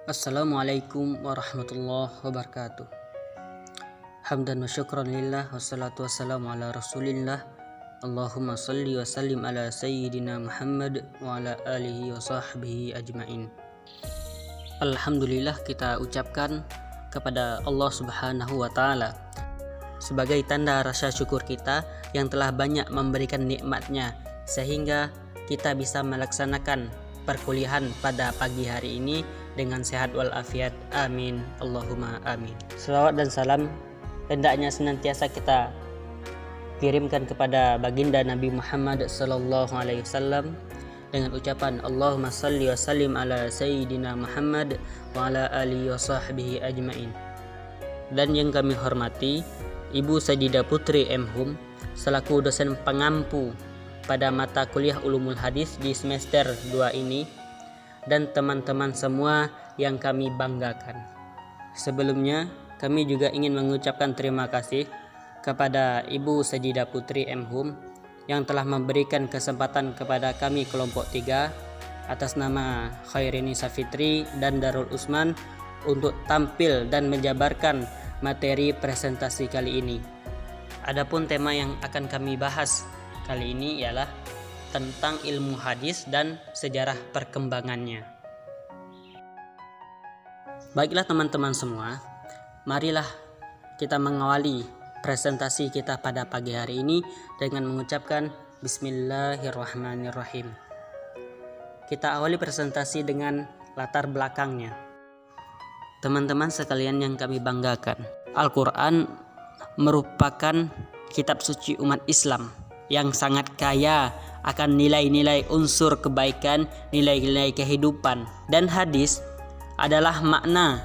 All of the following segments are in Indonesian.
Assalamualaikum warahmatullahi wabarakatuh. Hamdan wa syukran lillah, wassalatu wassalamu ala rasulillah. Allahumma salli wa sallim ala sayyidina Muhammad wa ala alihi wa sahbihi ajma'in. Alhamdulillah kita ucapkan kepada Allah subhanahu wa ta'ala sebagai tanda rasa syukur kita yang telah banyak memberikan nikmatnya sehingga kita bisa melaksanakan perkuliahan pada pagi hari ini dengan sehat walafiat. Amin. Allahumma amin. Selawat dan salam hendaknya senantiasa kita kirimkan kepada baginda Nabi Muhammad sallallahu alaihi wasallam dengan ucapan Allahumma salli wa sallim ala sayyidina Muhammad wa ala alihi wa sahbihi ajmain. Dan yang kami hormati Ibu Sajida Putri M. Hum selaku dosen pengampu pada mata kuliah Ulumul Hadis di semester 2 ini, dan teman-teman semua yang kami banggakan. Sebelumnya, kami juga ingin mengucapkan terima kasih kepada Ibu Sajida Putri M. Hum yang telah memberikan kesempatan kepada kami kelompok 3 atas nama Khairini Safitri dan Darul Usman untuk tampil dan menjabarkan materi presentasi kali ini. Adapun tema yang akan kami bahas kali ini ialah tentang ilmu hadis dan sejarah perkembangannya. Baiklah teman-teman semua, marilah kita mengawali presentasi kita pada pagi hari ini dengan mengucapkan Bismillahirrahmanirrahim. Kita awali presentasi dengan latar belakangnya. Teman-teman sekalian yang kami banggakan, Al-Quran merupakan kitab suci umat Islam yang sangat kaya akan nilai-nilai unsur kebaikan, nilai-nilai kehidupan. Dan hadis adalah makna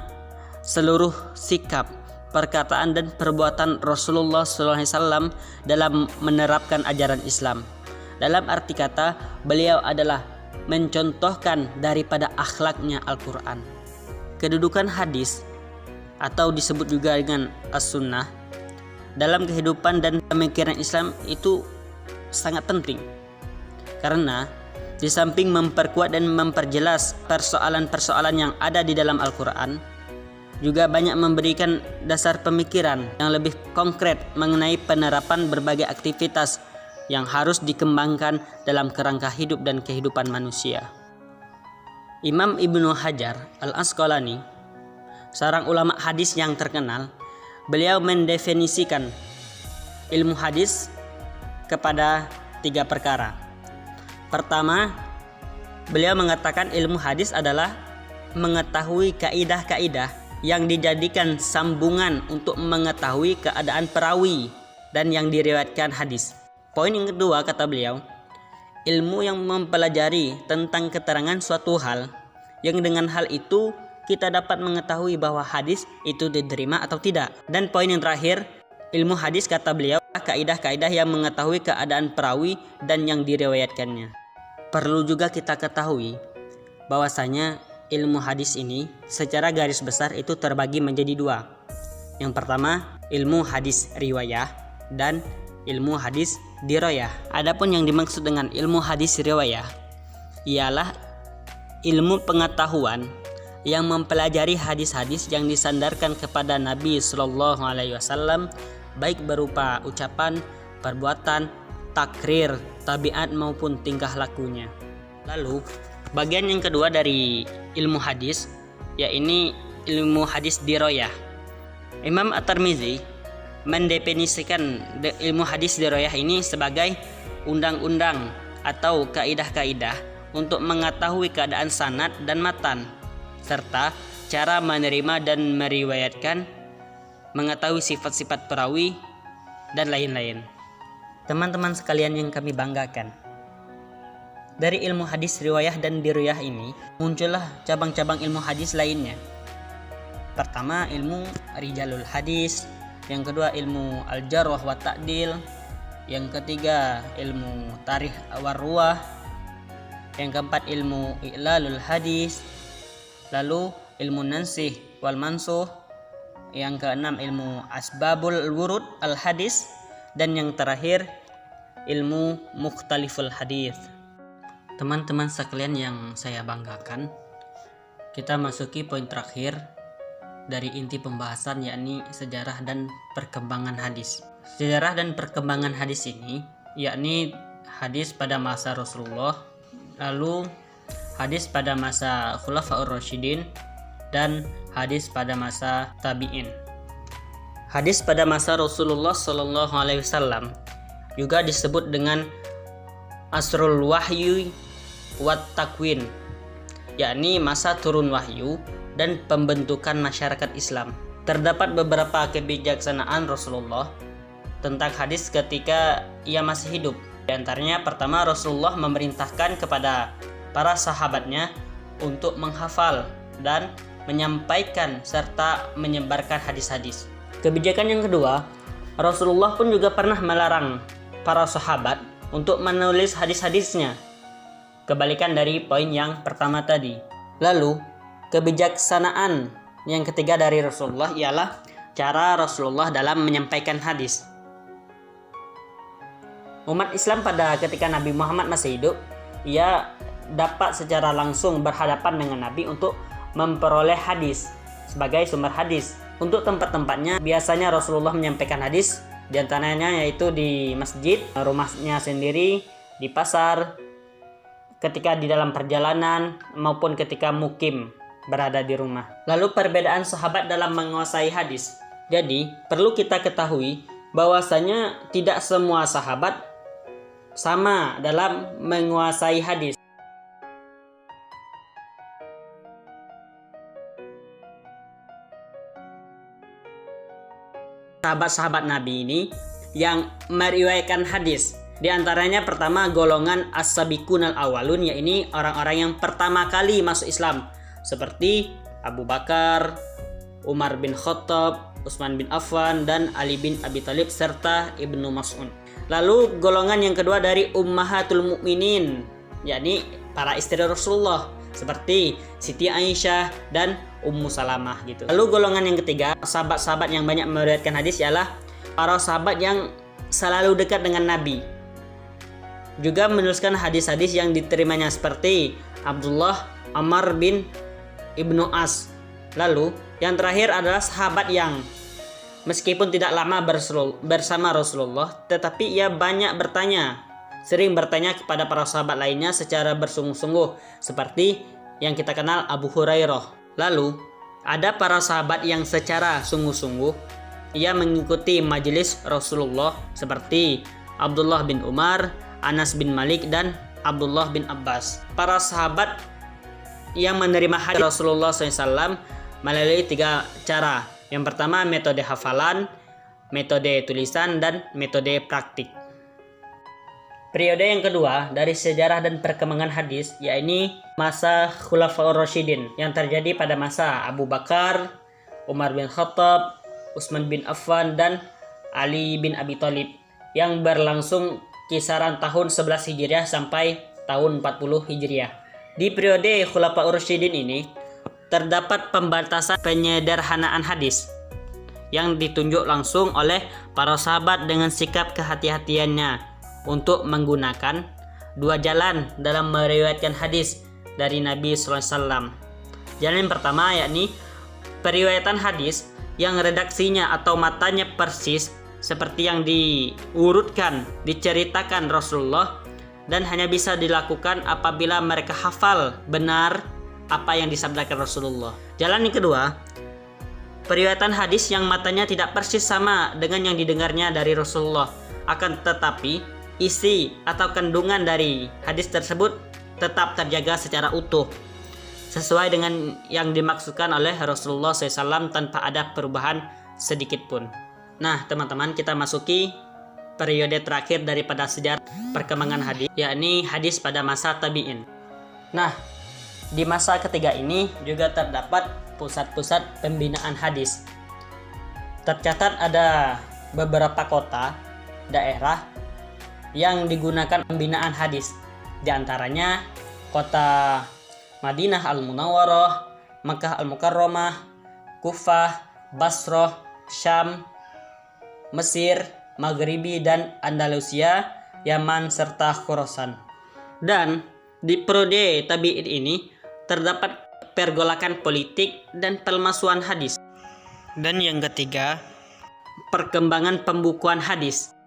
seluruh sikap, perkataan dan perbuatan Rasulullah SAW dalam menerapkan ajaran Islam. Dalam arti kata, beliau adalah mencontohkan daripada akhlaknya Al-Quran. Kedudukan hadis atau disebut juga dengan as-sunnah dalam kehidupan dan pemikiran Islam itu sangat penting, karena di samping memperkuat dan memperjelas persoalan-persoalan yang ada di dalam Al-Quran, juga banyak memberikan dasar pemikiran yang lebih konkret mengenai penerapan berbagai aktivitas yang harus dikembangkan dalam kerangka hidup dan kehidupan manusia. Imam Ibnu Hajar Al-Asqalani, seorang ulama hadis yang terkenal, beliau mendefinisikan ilmu hadis kepada 3 perkara. Pertama, beliau mengatakan ilmu hadis adalah mengetahui kaidah-kaidah yang dijadikan sambungan untuk mengetahui keadaan perawi dan yang diriwayatkan hadis. Poin yang kedua, kata beliau, ilmu yang mempelajari tentang keterangan suatu hal yang dengan hal itu kita dapat mengetahui bahwa hadis itu diterima atau tidak. Dan poin yang terakhir, ilmu hadis, kata beliau, kaidah-kaidah yang mengetahui keadaan perawi dan yang diriwayatkannya. Perlu juga kita ketahui bahwasanya ilmu hadis ini secara garis besar itu terbagi menjadi 2. Yang pertama, ilmu hadis riwayah dan ilmu hadis dirayah. Adapun yang dimaksud dengan ilmu hadis riwayah ialah ilmu pengetahuan yang mempelajari hadis-hadis yang disandarkan kepada Nabi Shallallahu Alaihi Wasallam, baik berupa ucapan, perbuatan, takrir, tabiat maupun tingkah lakunya. Lalu bagian yang kedua dari ilmu hadis, yaitu ilmu hadis dirayah. Imam At-Tirmizi mendefinisikan ilmu hadis dirayah ini sebagai undang-undang atau kaidah-kaidah untuk mengetahui keadaan sanad dan matan, serta cara menerima dan meriwayatkan, mengetahui sifat-sifat perawi, dan lain-lain. Teman-teman sekalian yang kami banggakan, dari ilmu hadis riwayah dan dirayah ini muncullah cabang-cabang ilmu hadis lainnya. Pertama, ilmu rijalul hadis. Yang kedua, ilmu al-jarh wa ta'dil. Yang ketiga, ilmu tarikh war-ruwah. Yang keempat, ilmu i'lalul hadis. Lalu ilmu nansih wal mansuh. Yang keenam, ilmu asbabul wurud al hadis. Dan yang terakhir, ilmu mukhtaliful hadis. Teman-teman sekalian yang saya banggakan, Kita masuki poin terakhir dari inti pembahasan, yakni sejarah dan perkembangan hadis. Sejarah dan perkembangan hadis ini yakni hadis pada masa Rasulullah, lalu hadis pada masa Khulafaur Rasyidin, dan hadis pada masa tabi'in. Hadis pada masa Rasulullah Shallallahu Alaihi Wasallam juga disebut dengan Asrul Wahyu wat Takwin, yakni masa turun wahyu dan pembentukan masyarakat Islam. Terdapat beberapa kebijaksanaan Rasulullah tentang hadis ketika ia masih hidup. Di antaranya, pertama, Rasulullah memerintahkan kepada para sahabatnya untuk menghafal dan menyampaikan serta menyebarkan hadis-hadis. Kebijakan yang kedua, Rasulullah pun juga pernah melarang para sahabat untuk menulis hadis-hadisnya, kebalikan dari poin yang pertama tadi. Lalu, kebijaksanaan yang ketiga dari Rasulullah ialah cara Rasulullah dalam menyampaikan hadis. Umat Islam pada ketika Nabi Muhammad masih hidup, ia dapat secara langsung berhadapan dengan Nabi untuk memperoleh hadis sebagai sumber hadis. Untuk tempat-tempatnya, biasanya Rasulullah menyampaikan hadis, di antaranya yaitu di masjid, rumahnya sendiri, di pasar, ketika di dalam perjalanan, maupun ketika mukim berada di rumah. Lalu perbedaan sahabat dalam menguasai hadis. Jadi, perlu kita ketahui bahwasanya tidak semua sahabat sama dalam menguasai hadis. Sahabat-sahabat Nabi ini yang meriwayatkan hadis, di antaranya pertama golongan as-sabiqun al-awwalun, yakni orang-orang yang pertama kali masuk Islam, seperti Abu Bakar, Umar bin Khattab, Utsman bin Affan, dan Ali bin Abi Thalib serta Ibnu Mas'ud. Lalu golongan yang kedua dari ummahatul mukminin, yakni para istri Rasulullah seperti Siti Aisyah dan Ummu Salamah gitu. Lalu golongan yang ketiga, sahabat-sahabat yang banyak meriwayatkan hadis ialah para sahabat yang selalu dekat dengan Nabi, juga menuliskan hadis-hadis yang diterimanya seperti Abdullah Amr bin Ibnu As. Lalu yang terakhir adalah sahabat yang meskipun tidak lama bersama Rasulullah, tetapi ia banyak bertanya, sering bertanya kepada para sahabat lainnya secara bersungguh-sungguh, seperti yang kita kenal Abu Hurairah. Lalu ada para sahabat yang secara sungguh-sungguh ia mengikuti majelis Rasulullah, seperti Abdullah bin Umar, Anas bin Malik, dan Abdullah bin Abbas. Para sahabat yang menerima hadis Rasulullah SAW melalui 3 cara. Yang pertama, metode hafalan, metode tulisan, dan metode praktik. Periode yang kedua dari sejarah dan perkembangan hadis, yakni masa Khulafaur Rasyidin, yang terjadi pada masa Abu Bakar, Umar bin Khattab, Utsman bin Affan, dan Ali bin Abi Thalib, yang berlangsung kisaran tahun 11 Hijriah sampai tahun 40 Hijriah. Di periode Khulafaur Rasyidin ini terdapat pembatasan penyederhanaan hadis yang ditunjuk langsung oleh para sahabat dengan sikap kehati-hatiannya untuk menggunakan 2 jalan dalam meriwayatkan hadis dari Nabi SAW. Jalan yang pertama yakni periwayatan hadis yang redaksinya atau matanya persis seperti yang diurutkan, diceritakan Rasulullah, dan hanya bisa dilakukan apabila mereka hafal benar apa yang disabdakan Rasulullah. Jalan yang kedua, periwayatan hadis yang matanya tidak persis sama dengan yang didengarnya dari Rasulullah, akan tetapi isi atau kandungan dari hadis tersebut tetap terjaga secara utuh, sesuai dengan yang dimaksudkan oleh Rasulullah SAW tanpa ada perubahan sedikit pun. Nah teman-teman, kita masuki periode terakhir daripada sejarah perkembangan hadis, yakni hadis pada masa tabi'in. Nah, di masa ketiga ini juga terdapat pusat-pusat pembinaan hadis. Tercatat ada beberapa kota, daerah yang digunakan pembinaan hadis. Di antaranya kota Madinah Al-Munawwarah, Makkah Al-Mukarramah, Kufah, Basrah, Syam, Mesir, Maghribi, dan Andalusia, Yaman, serta Khurasan. Dan di periode tabi'in ini terdapat pergolakan politik dan pemalsuan hadis. Dan yang ketiga, perkembangan pembukuan hadis.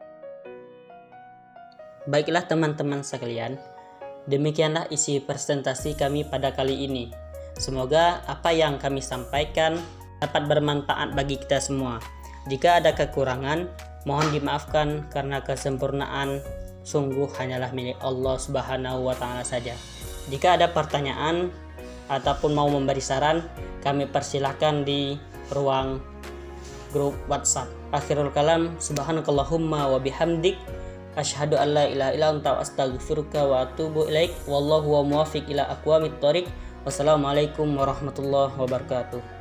Baiklah teman-teman sekalian, demikianlah isi presentasi kami pada kali ini. Semoga apa yang kami sampaikan dapat bermanfaat bagi kita semua. Jika ada kekurangan, mohon dimaafkan karena kesempurnaan sungguh hanyalah milik Allah Subhanahu wa Ta'ala saja. Jika ada pertanyaan ataupun mau memberi saran, kami persilahkan di ruang grup WhatsApp. Akhirul kalam, subhanakallahumma wa bihamdik, asyhadu an la ilaha illa anta astaghfiruka wa atubu ilaik. Wallahu wa muwaffiq ila aqwamit thoriq. Wassalamualaikum warahmatullahi wabarakatuh.